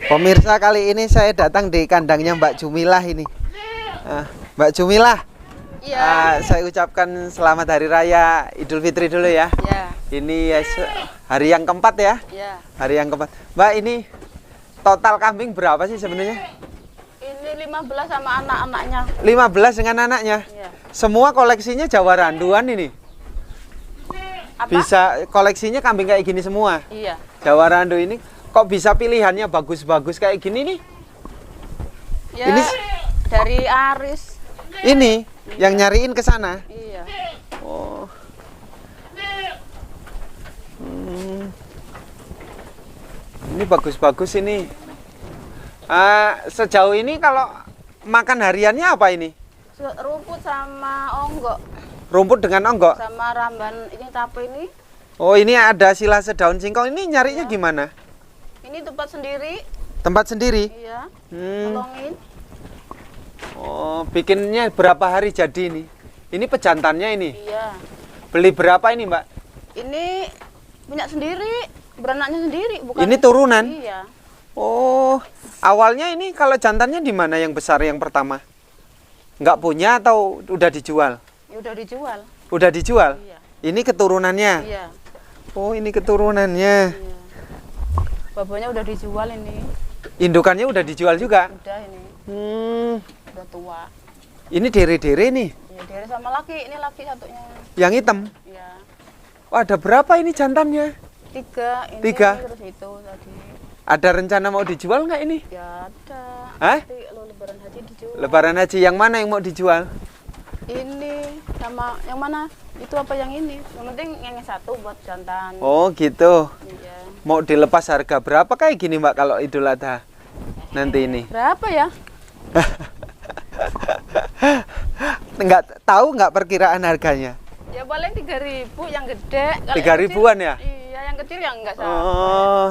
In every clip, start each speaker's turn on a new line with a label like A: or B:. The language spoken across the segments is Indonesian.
A: Pemirsa, kali ini saya datang di kandangnya Mbak Jumilah ini. Mbak Jumilah, saya ucapkan selamat Hari Raya Idul Fitri dulu ya.
B: Ya.
A: Ini hari yang keempat ya.
B: Ya.
A: Hari yang keempat. Mbak, ini total kambing berapa sih sebenarnya?
B: Ini 15 sama anak-anaknya.
A: 15 dengan anaknya.
B: Ya.
A: Semua koleksinya Jawa Randuan ini.
B: Apa?
A: Bisa koleksinya kambing kayak gini semua.
B: Iya.
A: Jawa Randu ini kok bisa pilihannya bagus-bagus kayak gini nih?
B: Ya,
A: Ini
B: dari Aris.
A: ini yang nyariin ke sana.
B: Iya.
A: Oh. Ini bagus-bagus ini. Sejauh ini kalau makan hariannya apa ini?
B: Rumput sama onggok
A: Rumput dengan onggok.
B: sama ramban ini tape ini.
A: Oh, ini ada silase daun singkong. Ini nyarinya gimana?
B: Ini tempat sendiri.
A: Tempat sendiri?
B: Iya.
A: Hmm.
B: Tolongin.
A: Oh, bikinnya berapa hari jadi ini? Ini pejantannya ini.
B: Iya.
A: Beli berapa ini, Mbak?
B: Ini punya sendiri, beranaknya sendiri, bukan?
A: Ini turunan?
B: Iya.
A: Oh, awalnya ini kalau jantannya di mana yang besar yang pertama? Nggak punya atau udah dijual?
B: Ya udah dijual.
A: Udah dijual?
B: Iya.
A: Ini keturunannya?
B: Iya.
A: Oh, ini keturunannya.
B: Iya. Babanya udah dijual ini.
A: Indukannya udah dijual juga?
B: Udah ini. Udah tua.
A: Ini dere-dere nih?
B: Ya, dari sama laki, ini laki satunya.
A: Yang hitam?
B: Iya.
A: Oh, ada berapa ini jantannya?
B: 3, ini
A: 3?
B: terus itu tadi.
A: Ada rencana mau dijual nggak ini?
B: Ya ada.
A: Hah?
B: Nanti lo lebaran haji dijual.
A: Lebaran haji yang mana yang mau dijual?
B: Ini sama yang mana? Itu apa yang ini? Yang penting yang satu buat jantan.
A: Oh, gitu.
B: Iya.
A: Mau dilepas harga berapa kayak gini, Mbak, kalau Idul Adha nanti ini?
B: Berapa ya?
A: Nggak perkiraan harganya?
B: Ya paling 3.000 yang gede. Kalau
A: 3.000-an ya?
B: Iya, yang kecil yang enggak sampai.
A: Oh.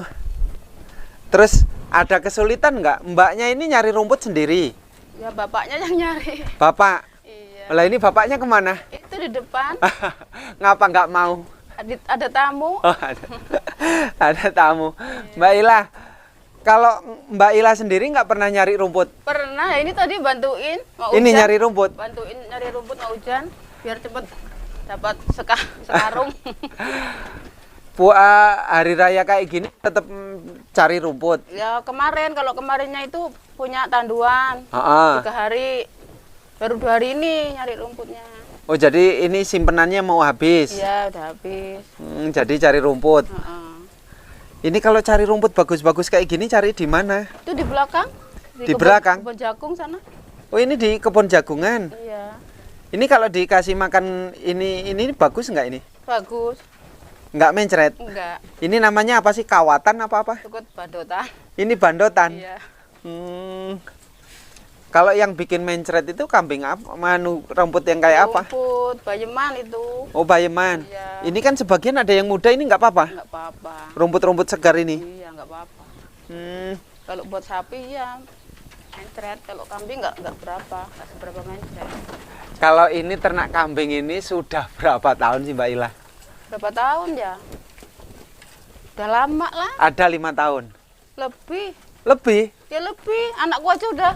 A: Terus ada kesulitan nggak? Mbaknya ini nyari rumput sendiri?
B: Ya bapaknya yang nyari.
A: Bapak?
B: Iya.
A: Lah ini bapaknya kemana?
B: Itu di depan.
A: Ngapa nggak mau?
B: Ada tamu.
A: Oh, ada tamu. Mbak Ila, kalau Mbak Ila sendiri nggak pernah nyari rumput?
B: Pernah, ini tadi bantuin mau
A: Ini
B: hujan.
A: nyari rumput?
B: Bantuin nyari rumput mau hujan biar cepet dapat sekarung.
A: Hari raya kayak gini tetap cari rumput?
B: Ya kemarin, kalau kemarinnya itu punya tanduan.
A: Ah.
B: 3 hari, baru 2 hari ini nyari rumputnya.
A: Oh, jadi ini simpenannya mau habis?
B: Iya, udah habis.
A: Jadi cari rumput.
B: Heeh.
A: Ini kalau cari rumput bagus-bagus kayak gini cari di mana?
B: Itu di belakang.
A: Di belakang?
B: Kebun jagung sana.
A: Oh, ini di kebun jagungan.
B: Iya.
A: Ini kalau dikasih makan ini bagus nggak ini?
B: Bagus.
A: Nggak mencret?
B: Enggak.
A: Ini namanya apa sih? Kawatan apa-apa?
B: Ikut badotan.
A: Ini bandotan?
B: Iya.
A: Kalau yang bikin mencret itu kambing apa? Rumput yang kayak apa?
B: Rumput bayeman itu.
A: Oh, bayeman.
B: Iya.
A: Ini kan sebagian ada yang muda, ini nggak apa-apa?
B: Enggak apa-apa.
A: Rumput-rumput segar ini?
B: Iya, enggak apa-apa.
A: Hmm.
B: Kalau buat sapi ya mencret, kalau kambing enggak berapa, enggak seberapa mencret.
A: Kalau ini ternak kambing ini sudah berapa tahun sih, Mbak Ila?
B: Berapa tahun ya? Udah lama lah,
A: Ada 5 tahun?
B: lebih.
A: Lebih?
B: Ya lebih, anakku aja udah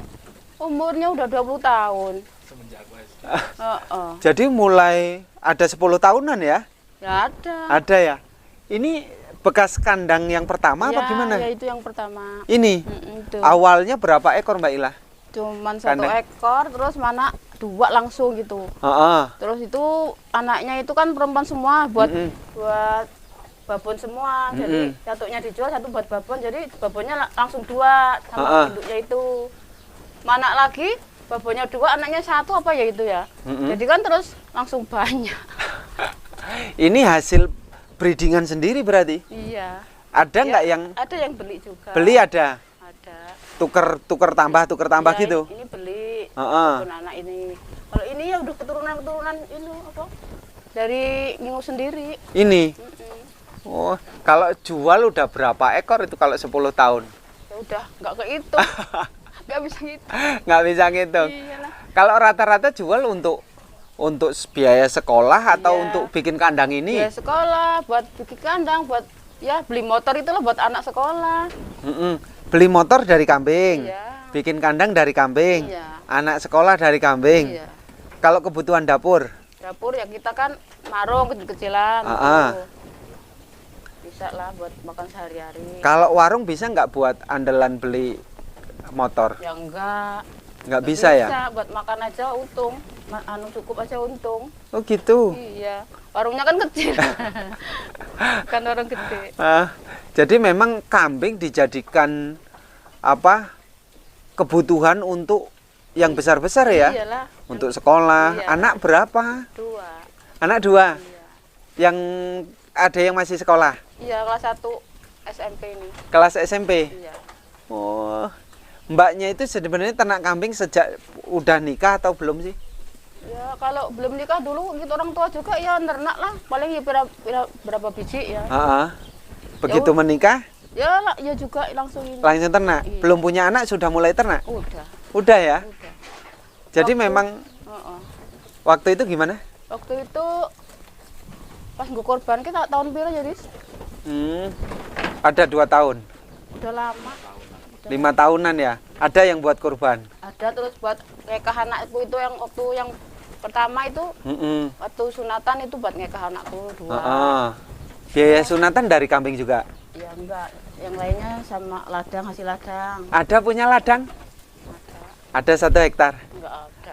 B: umurnya udah 20 tahun.
C: Semenjak Mas.
B: Heeh.
A: Jadi mulai ada 10 tahunan ya?
B: Ya ada.
A: Ada ya? Ini bekas kandang yang pertama apa gimana?
B: Ya itu yang pertama.
A: Ini?
B: Itu.
A: Awalnya berapa ekor, Mbak Ila?
B: Cuman 1
A: Kandang.
B: ekor, terus mana 2 langsung gitu.
A: Heeh.
B: Terus itu anaknya itu kan perempuan semua buat
A: Mm-mm.
B: buat babon semua. Jadi
A: Mm-mm.
B: satunya dijual, satu buat babon. Jadi babonnya langsung 2 sama induknya itu. Mana lagi babonnya 2, anaknya 1 apa ya itu ya.
A: Mm-mm.
B: Jadi kan terus langsung banyak.
A: Ini hasil breedingan sendiri berarti?
B: Iya.
A: Ada nggak
B: Ya,
A: yang
B: ada yang beli juga.
A: beli ada?
B: Ada.
A: Tuker tambah
B: Ya,
A: gitu?
B: Ini beli.
A: Heeh.
B: Babon anak ini. Kalau ini ya udah keturunan ini apa? Dari ngingu sendiri.
A: Ini?
B: Mm-mm.
A: Oh, kalau jual udah berapa ekor itu kalau 10 tahun?
B: Ya udah nggak kehitung. Nggak bisa gitu.
A: Nggak bisa ngitung.
B: Iyalah.
A: Kalau rata-rata jual untuk biaya sekolah atau
B: Iya.
A: untuk bikin kandang ini?
B: Ya sekolah, buat bikin kandang, buat ya beli motor itulah buat anak sekolah.
A: Mm-mm. Beli motor dari kambing.
B: Iya.
A: Bikin kandang dari kambing.
B: Iya.
A: Anak sekolah dari kambing.
B: Iya.
A: Kalau kebutuhan dapur?
B: Dapur ya kita kan marung kecil-kecilan.
A: Ah.
B: Gitu. Bisa lah buat makan sehari-hari.
A: Kalau warung bisa nggak buat andalan beli motor?
B: Ya enggak.
A: Nggak bisa ya?
B: Bisa buat makan aja untung. Cukup aja untung.
A: Oh gitu.
B: Iya. Warungnya kan kecil. Kan warung gede.
A: Jadi memang kambing dijadikan apa? Kebutuhan untuk yang besar-besar ya?
B: Iyalah.
A: Untuk sekolah.
B: Iya.
A: Anak berapa?
B: 2.
A: Anak 2.
B: Iya.
A: Yang ada yang masih sekolah?
B: Iya, kelas 1 SMP ini.
A: Kelas SMP?
B: Iya.
A: Oh. Mbaknya itu sebenarnya ternak kambing sejak udah nikah atau belum sih?
B: Ya kalau belum nikah dulu gitu orang tua juga ya ternak lah. Paling ya berapa biji ya.
A: Begitu menikah?
B: Ya juga langsung ini.
A: Langsung ternak?
B: Iya.
A: Belum punya anak sudah mulai ternak?
B: Udah.
A: Udah ya?
B: Udah.
A: Jadi memang waktu itu gimana?
B: Waktu itu pas gue korban kita tahun berapa ya, Riz?
A: Ada 2 tahun.
B: Udah lama.
A: 5 tahunan ya. Ada yang buat kurban.
B: Ada terus buat ngekah anakku itu yang waktu yang pertama itu waktu sunatan itu buat ngekah anakku 2.
A: Biaya sunatan dari kambing juga?
B: Ya enggak, yang lainnya sama ladang, hasil ladang.
A: Ada punya ladang?
B: Ada.
A: Ada 1 hektar?
B: Enggak ada.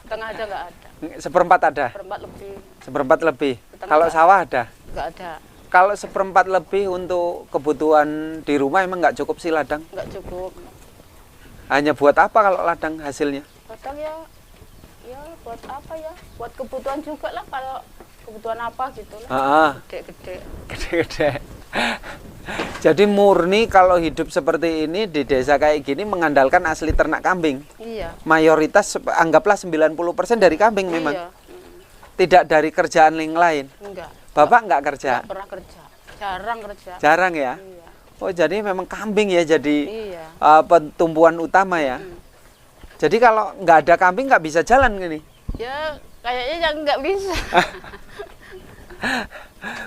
B: Tengah aja enggak ada.
A: Seperempat ada?
B: Seperempat lebih.
A: Seperempat lebih.
B: Tengah
A: Kalau
B: enggak.
A: sawah ada?
B: Enggak ada.
A: Kalau seperempat lebih untuk kebutuhan di rumah emang nggak cukup sih ladang?
B: Enggak cukup.
A: Hanya buat apa kalau ladang hasilnya?
B: Ladang ya buat apa ya? Buat kebutuhan juga lah kalau kebutuhan apa gitu lah. Gede-gede.
A: Gede-gede. Jadi murni kalau hidup seperti ini di desa kayak gini mengandalkan asli ternak kambing.
B: Iya.
A: Mayoritas anggaplah 90% dari kambing memang.
B: Iya.
A: Tidak dari kerjaan yang lain.
B: Enggak.
A: Bapak nggak kerja?
B: Enggak pernah kerja. Jarang kerja.
A: Jarang ya?
B: Iya.
A: Oh jadi memang kambing ya jadi
B: Iya.
A: tumpuan utama ya. Jadi kalau nggak ada kambing nggak bisa jalan gini.
B: Ya kayaknya yang nggak bisa.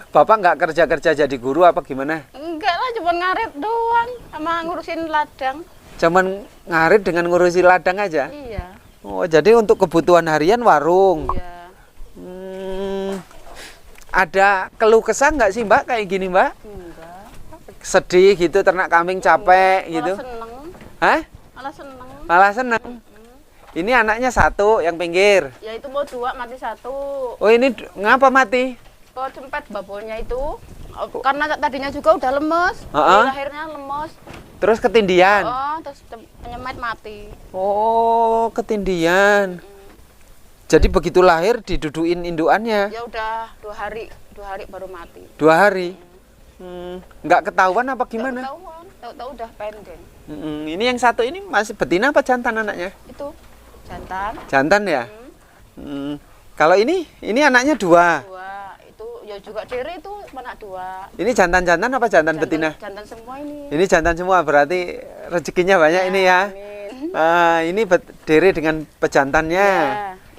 A: Bapak nggak kerja-kerja jadi guru apa gimana?
B: Enggak lah, cuma ngarit doang sama ngurusin ladang.
A: Cuman ngarit dengan ngurusi ladang aja?
B: Iya.
A: Oh jadi untuk kebutuhan harian warung?
B: Iya.
A: Ada keluh kesah nggak sih Mbak kayak gini Mbak?
B: Enggak.
A: Sedih gitu ternak kambing capek gitu?
B: Malah seneng.
A: Hah?
B: Malah seneng.
A: Malah seneng? Ini anaknya 1 yang pinggir?
B: Ya itu mau 2 mati 1.
A: Oh ini ngapa mati?
B: Kok cempet babonya itu. Karena tadinya juga udah lemes. Lahirnya lemes.
A: Terus ketindian?
B: Terus penyemet mati.
A: Oh ketindian. Jadi begitu lahir diduduin indukannya?
B: Ya udah 2 hari baru mati.
A: 2 hari? Nggak ketahuan apa gimana?
B: Nggak ketahuan, tahu-tahu udah pendek.
A: Ini yang 1 ini masih betina apa jantan anaknya?
B: Itu jantan.
A: Jantan ya? Kalau ini anaknya 2?
B: 2, itu ya juga diri itu anak 2.
A: Ini jantan-jantan apa jantan betina?
B: Jantan semua ini.
A: Ini jantan semua berarti rezekinya banyak ini ya?
B: Amin.
A: Ini diri dengan pejantannya.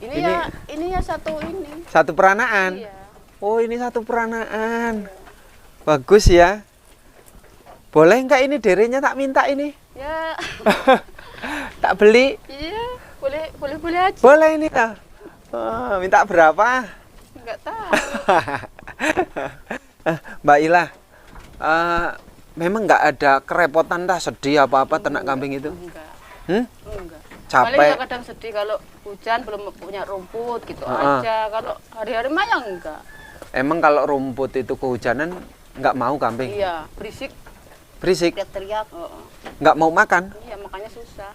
B: Ya. Ini ya 1 ini.
A: 1 peranaan?
B: Iya.
A: Oh ini 1 peranaan. Bagus ya. Boleh nggak ini dirinya tak minta ini?
B: Ya.
A: Tak beli?
B: Iya, boleh aja.
A: Boleh ini ya. Minta berapa?
B: Enggak tahu.
A: Mbak Ila, memang nggak ada kerepotan dah sedih apa-apa ternak kambing itu?
B: Enggak.
A: Capek?
B: Enggak. Paling ya kadang sedih kalau hujan belum punya rumput gitu aja. Kalau hari-hari mah ya enggak.
A: Emang kalau rumput itu kehujanan nggak mau kambing?
B: Iya, berisik.
A: Berisik?
B: Teriak-teriak.
A: Nggak mau makan?
B: Iya, makanya susah.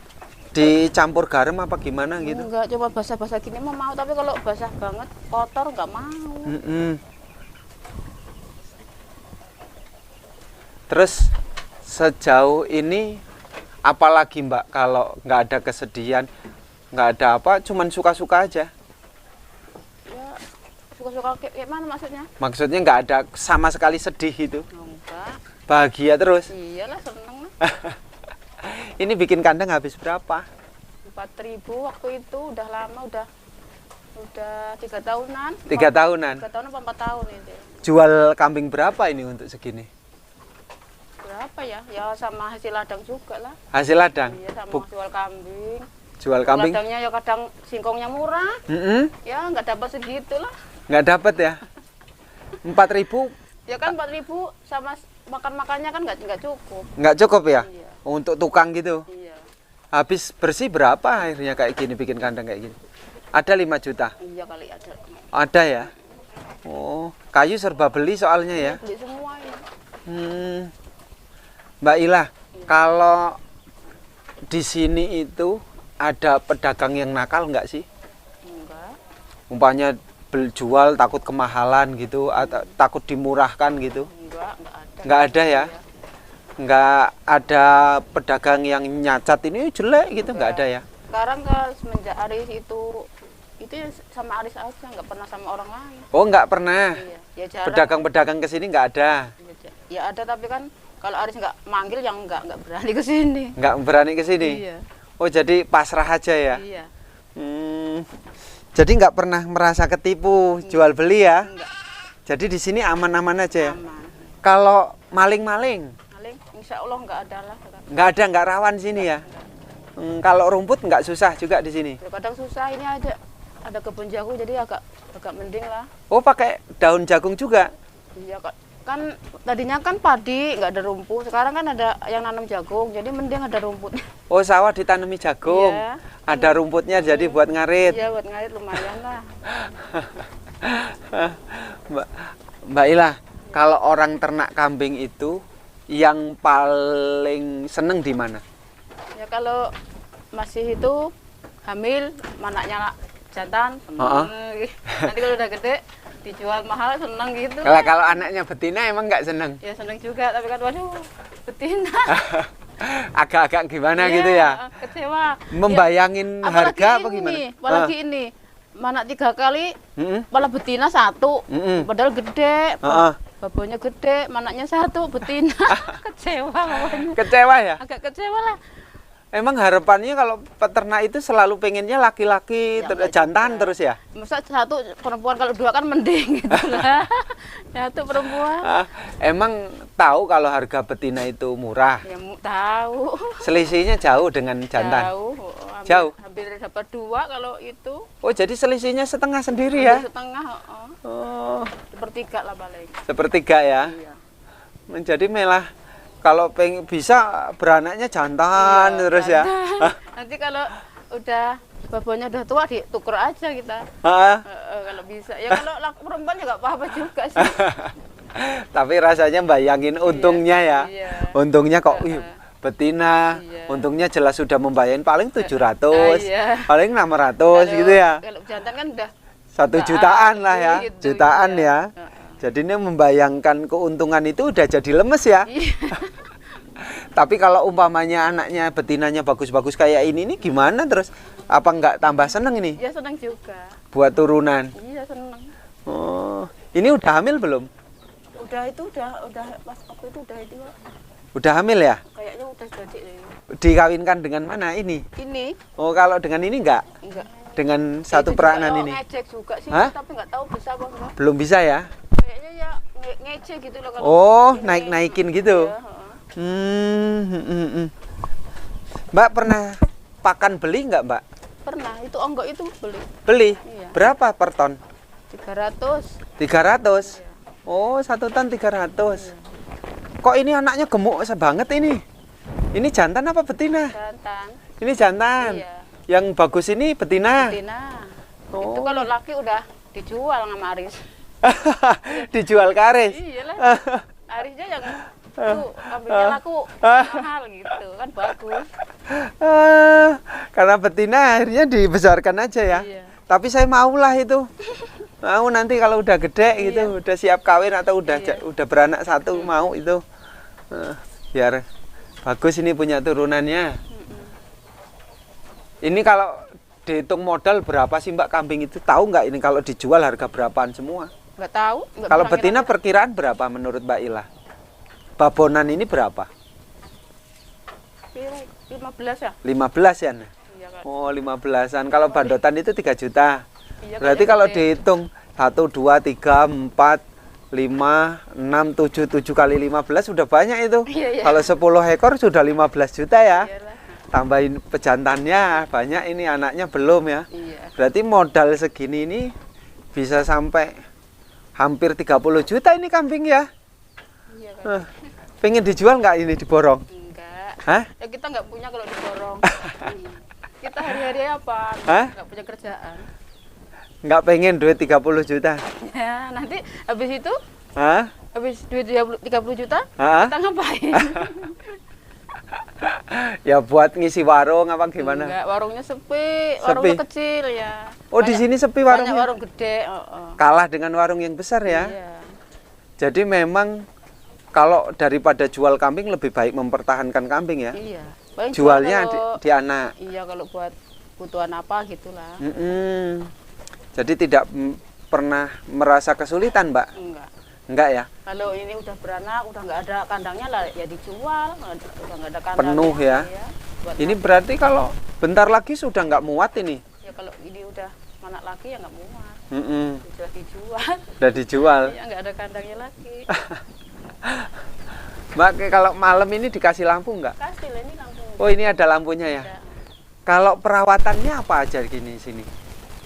A: Dicampur garam apa gimana gitu?
B: Enggak, coba basah-basah gini mah mau, tapi kalau basah banget kotor enggak mau.
A: Terus sejauh ini apalagi Mbak kalau nggak ada kesedihan, nggak ada apa, cuman suka-suka aja?
B: Ya, suka-suka kayak mana maksudnya?
A: Maksudnya nggak ada sama sekali sedih itu?
B: Enggak.
A: Bahagia terus?
B: Iyalah, seneng lah.
A: Ini bikin kandang habis berapa?
B: 4.000 waktu itu, udah lama, udah 3 tahunan.
A: 3 tahunan?
B: 3 tahun apa 4 tahun itu.
A: Jual kambing berapa ini untuk segini?
B: Berapa apa ya? Ya sama hasil ladang juga lah.
A: Hasil ladang?
B: Iya, sama jual kambing.
A: Jual kambing?
B: Ladangnya ya kadang singkongnya murah. Ya nggak dapat segitu lah.
A: Nggak dapat ya? 4.000?
B: Ya kan 4.000 sama makan-makannya kan nggak cukup.
A: Nggak cukup ya?
B: Iya.
A: Untuk tukang gitu?
B: Iya.
A: Habis bersih berapa akhirnya kayak gini, bikin kandang kayak gini? Ada 5 juta?
B: Iya kali ada.
A: Ada ya? Oh, kayu serba beli soalnya ya?
B: Beli semua ini.
A: Mbak Ila, kalau di sini itu ada pedagang yang nakal nggak sih?
B: Enggak.
A: Umpamanya jual takut kemahalan gitu, atau takut dimurahkan gitu?
B: Enggak ada.
A: Nggak ada ya?
B: Iya.
A: Nggak ada pedagang yang nyacat ini jelek gitu, nggak ada ya?
B: Sekarang ke semenjak Aris itu sama Aris aja, nggak pernah sama orang lain.
A: Oh, nggak pernah?
B: Iya. Ya jarang.
A: Pedagang-pedagang kesini nggak ada?
B: Ya ada, tapi kan kalau Aris nggak manggil yang nggak berani ke sini.
A: Nggak berani ke sini?
B: Iya.
A: Oh, jadi pasrah aja ya?
B: Iya.
A: Jadi nggak pernah merasa ketipu jual beli ya?
B: Enggak.
A: Jadi di sini aman-aman aja ya?
B: Aman.
A: Kalau maling-maling?
B: Maling, insya Allah nggak ada lah.
A: Nggak ada, nggak rawan sini ya? Kalau rumput nggak susah juga di sini?
B: Ya, kadang susah, ini ada kebun jagung jadi agak mending lah.
A: Oh, pakai daun jagung juga?
B: Iya, kan tadinya kan padi nggak ada rumput, sekarang kan ada yang nanam jagung jadi mending ada rumputnya.
A: Oh, sawah ditanami jagung?
B: Iya.
A: Ada rumputnya jadi buat ngarit?
B: Iya, buat ngarit lumayan lah.
A: Mbak Ila, kalau orang ternak kambing itu yang paling seneng di mana?
B: Ya kalau masih itu hamil, anaknya jantan, seneng. Nanti kalau udah gede dijual mahal seneng gitu.
A: Kalau anaknya betina emang nggak seneng?
B: Ya seneng juga, tapi kan waduh betina.
A: Agak-agak gimana
B: Iya,
A: gitu ya?
B: Kecewa.
A: Membayangin
B: Ya,
A: harga apa gimana?
B: Apalagi ini, mana 3 kali, malah betina 1, padahal gede. Babonya gede, manaknya 1, betina. Kecewa pokoknya.
A: Kecewa ya?
B: Agak kecewa lah.
A: Emang harapannya kalau peternak itu selalu pengennya laki-laki
B: Ya,
A: jantan terus ya?
B: Masa 1 perempuan, kalau 2 kan mending gitu lah. 1 perempuan.
A: Emang tahu kalau harga betina itu murah?
B: Ya tahu.
A: Selisihnya jauh dengan jantan? Jauh?
B: Hampir dapat 2 kalau itu.
A: Oh, jadi selisihnya setengah sendiri ya?
B: Setengah,
A: Oh.
B: Sepertiga lah paling.
A: Sepertiga ya?
B: Iya.
A: Menjadi malah kalau bisa beranaknya jantan terus ya?
B: Nanti kalau udah babonya udah tua dituker aja kita. Kalau bisa. Ya kalau perempuan ya nggak apa-apa juga sih.
A: Tapi rasanya bayangin untungnya ya.
B: Iya.
A: Untungnya kok betina.
B: Iya.
A: Untungnya jelas sudah membayangin paling 700,
B: iya.
A: paling 600 gitu ya.
B: Kalau jantan kan udah
A: 1 jutaan lah ya.
B: gitu,
A: Jutaan
B: iya.
A: ya. Jadi ini membayangkan keuntungan itu udah jadi lemes ya.
B: Iya.
A: Tapi kalau umpamanya anaknya betinanya bagus-bagus kayak ini gimana terus? Apa nggak tambah seneng ini?
B: Ya senang juga.
A: Buat turunan?
B: Iya senang.
A: Oh, ini udah hamil belum?
B: Udah pas waktu itu udah itu.
A: Udah hamil ya?
B: Kayaknya udah jadi.
A: Dikawinkan dengan mana ini?
B: Ini?
A: Oh, kalau dengan ini enggak?
B: Enggak.
A: Dengan satu
B: Itu
A: peranan
B: juga,
A: ini?
B: Ngecek juga sih,
A: Hah?
B: tapi nggak tahu bisa apa enggak.
A: Belum bisa ya?
B: Kayaknya ya ngecek gitu loh kalau.
A: Oh,
B: ini.
A: naik-naikin gitu?
B: Iya,
A: Mbak pernah pakan beli nggak, Mbak?
B: pernah, itu onggok itu beli.
A: Beli?
B: Iya.
A: Berapa per ton?
B: 300.
A: 300? Oh, 1 ton 300. Kok ini anaknya gemuk banget ini? Ini jantan apa betina?
B: Jantan.
A: Ini jantan?
B: Iya.
A: Yang bagus ini betina?
B: Betina.
A: Oh.
B: Itu kalau laki udah dijual sama Aris.
A: Dijual ke Aris?
B: Iyalah. Arisnya yang tuh kambingnya laku mahal gitu kan, bagus.
A: Karena betina akhirnya dibesarkan aja ya.
B: Iya.
A: Tapi saya maulah itu. Mau nanti kalau udah gede gitu,
B: Iya.
A: udah siap kawin atau udah
B: Iya.
A: udah beranak 1 mau itu. Biar bagus ini punya turunannya. Ini kalau dihitung modal berapa sih Mbak kambing itu? Tahu nggak ini kalau dijual harga berapaan semua?
B: Nggak tahu. Nggak
A: Kalau
B: bisa
A: betina
B: ngira-ngira.
A: perkiraan berapa menurut Mbak Ila? Babonan ini berapa?
B: 15 ya?
A: 15 ya? Nah?
B: Iya kan.
A: Oh, 15-an. Kalau bandotan itu 3 juta.
B: Iya,
A: Berarti
B: kayaknya
A: kalau
B: gede.
A: dihitung 1, 2, 3, 4, 5, 6, 7, 7 kali 15 sudah banyak itu.
B: Iya.
A: Kalau 10 ekor sudah 15 juta ya.
B: Iyalah.
A: Tambahin pejantannya banyak, ini anaknya belum ya.
B: Iya.
A: Berarti modal segini ini bisa sampai hampir 30 juta ini kambing ya.
B: Iya kan.
A: Pengen dijual nggak ini diborong?
B: Enggak.
A: Hah?
B: Ya kita nggak punya kalau diborong. Kita hari-hari apa?
A: Hah?
B: Nggak punya kerjaan.
A: Nggak pengen duit 30 juta?
B: Ya, nanti habis itu,
A: Hah?
B: habis duit 30 juta,
A: Hah?
B: kita ngapain?
A: Ya buat ngisi warung apa gimana?
B: Enggak, warungnya sepi, warungnya kecil ya.
A: Oh, di sini sepi
B: Banyak
A: warungnya?
B: warung gede.
A: Kalah dengan warung yang besar ya?
B: Iya.
A: Jadi memang kalau daripada jual kambing lebih baik mempertahankan kambing ya?
B: Iya. Paling
A: Jualnya
B: kalau,
A: di anak?
B: Iya, kalau buat kebutuhan apa gitulah.
A: Jadi tidak pernah merasa kesulitan, Mbak?
B: Enggak.
A: Enggak ya?
B: Kalau ini udah beranak, udah nggak ada kandangnya lah, ya dijual. Udah nggak ada kandangnya.
A: Penuh ya?
B: Iya, buat
A: Ini berarti kalau bentar lagi sudah nggak muat ini?
B: ya kalau ini udah anak laki ya nggak muat. Sudah dijual.
A: Udah dijual?
B: Ya nggak ada kandangnya lagi.
A: Mbak, kalau malam ini dikasih lampu nggak?
B: Kasih lah ini lampu.
A: Oh, ini ada lampunya ya?
B: Ada.
A: Kalau perawatannya apa aja gini sini?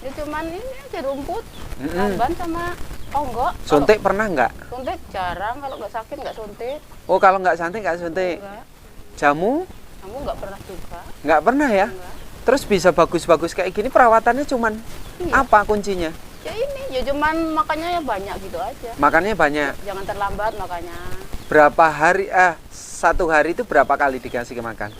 B: Ya cuman ini aja rumput, lamban sama onggok.
A: Suntik pernah nggak?
B: Suntik jarang, kalau nggak sakit nggak suntik.
A: Oh, kalau nggak suntik nggak suntik.
B: Enggak.
A: Jamu?
B: Kamu nggak pernah juga.
A: Nggak pernah ya?
B: Enggak.
A: Terus bisa bagus-bagus kayak gini perawatannya cuman
B: Iya.
A: apa kuncinya?
B: Ya ini, ya cuman makannya ya banyak gitu aja.
A: Makannya banyak.
B: Jangan terlambat makanya.
A: Berapa hari? Satu hari itu berapa kali dikasih makan?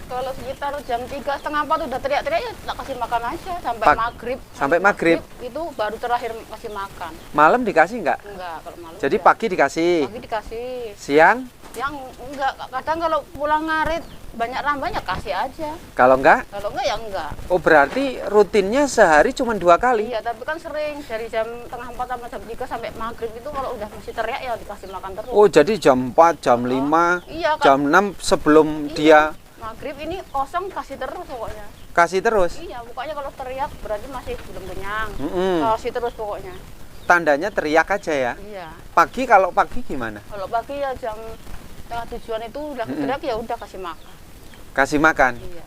B: Kalau sekitar jam 3:30 udah teriak-teriak ya tak kasih makan aja sampai maghrib.
A: Sampai maghrib?
B: Itu baru terakhir kasih makan.
A: Malam dikasih nggak?
B: Enggak, kalau malam.
A: Jadi
B: enggak.
A: pagi dikasih,
B: Pagi dikasih.
A: siang?
B: Yang enggak, kadang kalau pulang ngarit banyak rambanya kasih aja.
A: Kalau enggak?
B: Kalau enggak ya enggak.
A: Oh, berarti rutinnya sehari cuma 2 kali?
B: Iya, tapi kan sering dari jam 3:30 sampai jam 3 sampai maghrib itu kalau udah masih teriak ya dikasih makan terus.
A: Oh, jadi jam 4, jam 5,
B: Iya, kan.
A: jam 6 sebelum dia
B: Maghrib ini kosong kasih terus pokoknya.
A: kasih terus?
B: Iya, pokoknya kalau teriak berarti masih belum kenyang.
A: Mm-mm.
B: Kasih terus pokoknya.
A: Tandanya teriak aja ya?
B: Iya.
A: Pagi, kalau pagi gimana?
B: Kalau pagi ya jam 7:30 itu udah teriak ya udah kasih makan.
A: Kasih makan?
B: Iya.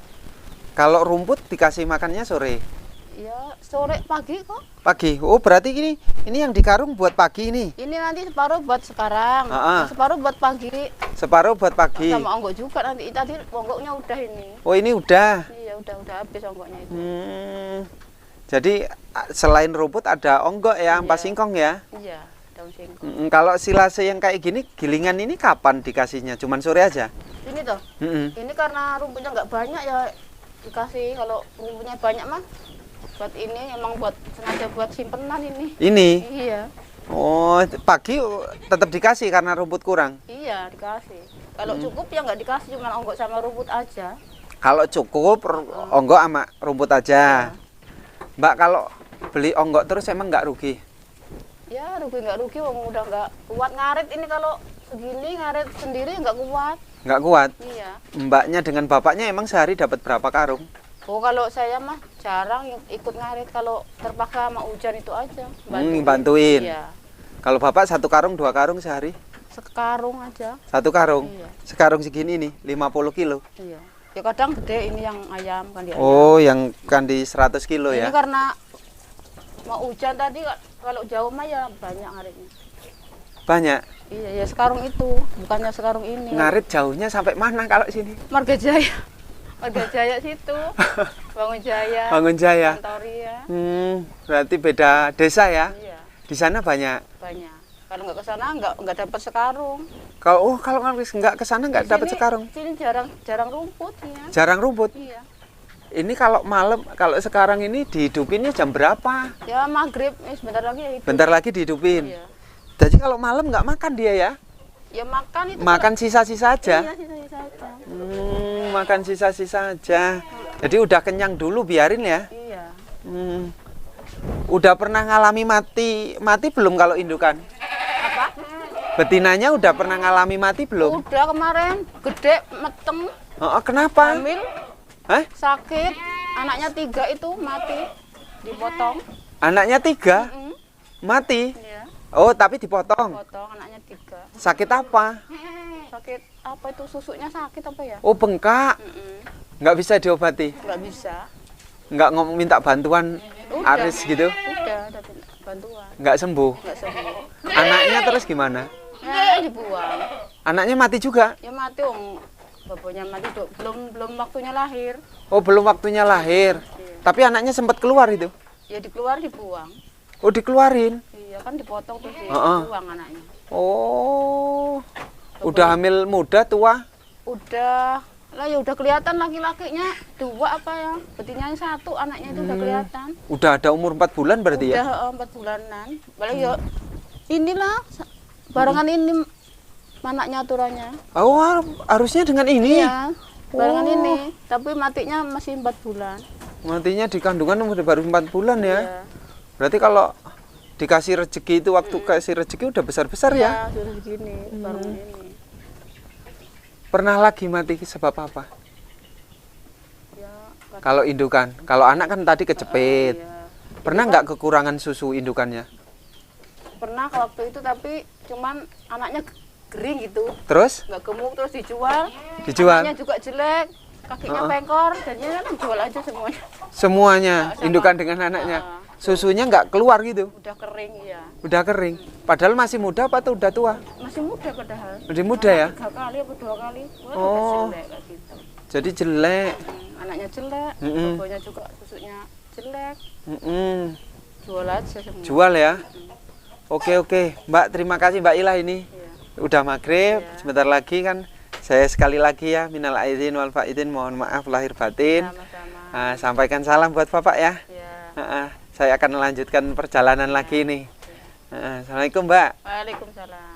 A: Kalau rumput dikasih makannya sore?
B: Iya, sore pagi kok.
A: Pagi? Oh, berarti ini yang dikarung buat pagi ini?
B: Ini nanti separuh buat sekarang, separuh buat pagi.
A: Separuh buat pagi?
B: Sama onggok juga nanti. Tadi onggoknya udah ini.
A: Oh, ini udah?
B: Iya, udah habis onggoknya itu.
A: Jadi selain rumput ada onggok ya, ampas singkong ya?
B: Iya, daun singkong.
A: Kalau silase yang kayak gini, gilingan ini kapan dikasihnya? Cuman sore aja?
B: Ini toh, ini karena rumputnya nggak banyak ya dikasih. Kalau rumputnya banyak mah buat ini emang buat sengaja buat simpenan ini.
A: Ini?
B: Iya.
A: Oh, pagi tetap dikasih karena rumput kurang?
B: Iya, dikasih. Kalau cukup ya nggak dikasih, cuma onggok sama rumput aja.
A: Kalau cukup, onggok sama rumput aja. Mbak, kalau beli onggok terus emang nggak rugi?
B: Ya, rugi nggak rugi, wong udah nggak kuat ngarit ini. Kalau segini ngarit sendiri nggak kuat.
A: Nggak kuat?
B: Iya.
A: Mbaknya dengan bapaknya emang sehari dapat berapa karung?
B: Oh, kalau saya mah jarang ikut ngarit, kalau terpaksa sama hujan itu aja.
A: Bantuin.
B: Iya.
A: Kalau bapak 1 karung, 2 karung sehari?
B: Sekarung aja.
A: 1 karung?
B: Iya.
A: Sekarung segini nih, 50 kilo?
B: Iya. Ya kadang gede ini yang ayam kan di ayam.
A: Oh, yang kan di 100 kilo
B: Ini
A: ya?
B: karena mau hujan tadi, kalau jauh mah ya banyak ngaritnya.
A: Banyak?
B: Iya, ya sekarung itu, bukannya sekarung ini.
A: Ngarit jauhnya sampai mana kalau sini?
B: Marga Jaya. Marga Jaya situ. Bangun Jaya.
A: Bangun Jaya.
B: Kantoria.
A: Berarti beda desa ya?
B: Iya,
A: Di sana banyak?
B: banyak. Kalau nggak ke sana nggak dapat sekarung.
A: Kalau nggak ke sana nggak
B: Di
A: dapat
B: sini-
A: sekarung?
B: Sini jarang rumput ya.
A: Jarang rumput?
B: Iya.
A: Ini kalau malam, kalau sekarang ini dihidupinnya jam berapa?
B: Ya maghrib, sebentar lagi ya itu.
A: Bentar lagi dihidupin.
B: Iya.
A: Jadi kalau malam nggak makan dia ya?
B: Ya makan itu.
A: Makan sisa-sisa aja?
B: Iya, sisa-sisa aja.
A: Makan sisa-sisa aja. Jadi udah kenyang dulu, biarin ya?
B: Iya.
A: Udah pernah ngalami mati belum kalau indukan?
B: Apa?
A: Betinanya udah pernah ngalami mati belum?
B: Udah kemarin gede meteng,
A: Oh, kenapa?
B: hamil,
A: Hah?
B: sakit, anaknya 3 itu mati, dipotong.
A: Anaknya 3?
B: Mm,
A: Mati?
B: iya.
A: Oh, tapi dipotong.
B: Potong anaknya 3.
A: Sakit apa?
B: Sakit apa itu, susunya sakit apa ya?
A: Oh, bengkak. Nggak bisa diobati?
B: Nggak bisa.
A: Nggak ngomong minta bantuan Aris gitu?
B: Udah ada bantuan.
A: Nggak sembuh?
B: Nggak sembuh.
A: Anaknya terus gimana?
B: Ya, dibuang.
A: Anaknya mati juga?
B: Ya mati, bapaknya mati, belum waktunya lahir.
A: Oh, belum waktunya lahir. Tapi anaknya sempat keluar itu?
B: Ya dikeluar, dibuang.
A: Oh, dikeluarin?
B: Iya kan, dipotong terus dibuang anaknya.
A: Oh, udah hamil muda, tua?
B: Udah lah, ya udah kelihatan laki-lakinya 2 apa ya, betinanya 1, anaknya itu udah kelihatan.
A: Udah ada umur 4 bulan berarti ya?
B: Udah 4 bulanan. Balik ya inilah barengan ini anaknya aturannya.
A: Oh, harusnya dengan ini?
B: Iya, barengan ini. Tapi matinya masih 4 bulan.
A: Matinya di kandungan baru 4 bulan ya?
B: Iya.
A: Berarti kalau dikasih rezeki itu, waktu kasih rezeki udah besar-besar ya?
B: Iya, sudah segini, barengan ini.
A: Pernah lagi mati sebab apa?
B: Ya,
A: Kalau indukan, kalau anak kan tadi kecepit.
B: iya.
A: Pernah nggak kekurangan susu indukannya?
B: Pernah waktu itu, tapi cuman anaknya kering gitu.
A: Terus?
B: Nggak gemuk, terus dijual.
A: Dijual?
B: Anaknya juga jelek, kakinya pengkor, jadinya kan jual aja semuanya.
A: Semuanya,
B: Sama.
A: indukan dengan anaknya. Susunya nggak keluar gitu?
B: Udah kering, ya.
A: Udah kering. Padahal masih muda apa tuh udah tua?
B: Masih muda padahal.
A: Masih muda ya?
B: 3 kali apa 2 kali. Wah,
A: Oh.
B: jelek kayak gitu.
A: Jadi jelek.
B: Anaknya jelek,
A: Mm-mm.
B: bapaknya juga susunya jelek.
A: Mm-mm.
B: Jual aja semua.
A: Jual ya? Oke. Mbak, terima kasih Mbak Ilah ini.
B: Iya.
A: Udah maghrib,
B: Iya.
A: sebentar lagi kan. Saya sekali lagi ya, minal aidin wal faidin, mohon maaf lahir batin.
B: Sama-sama.
A: Sampaikan salam buat Bapak ya.
B: Ya.
A: Saya akan melanjutkan perjalanan lagi nih. Assalamualaikum Mbak.
B: Waalaikumsalam.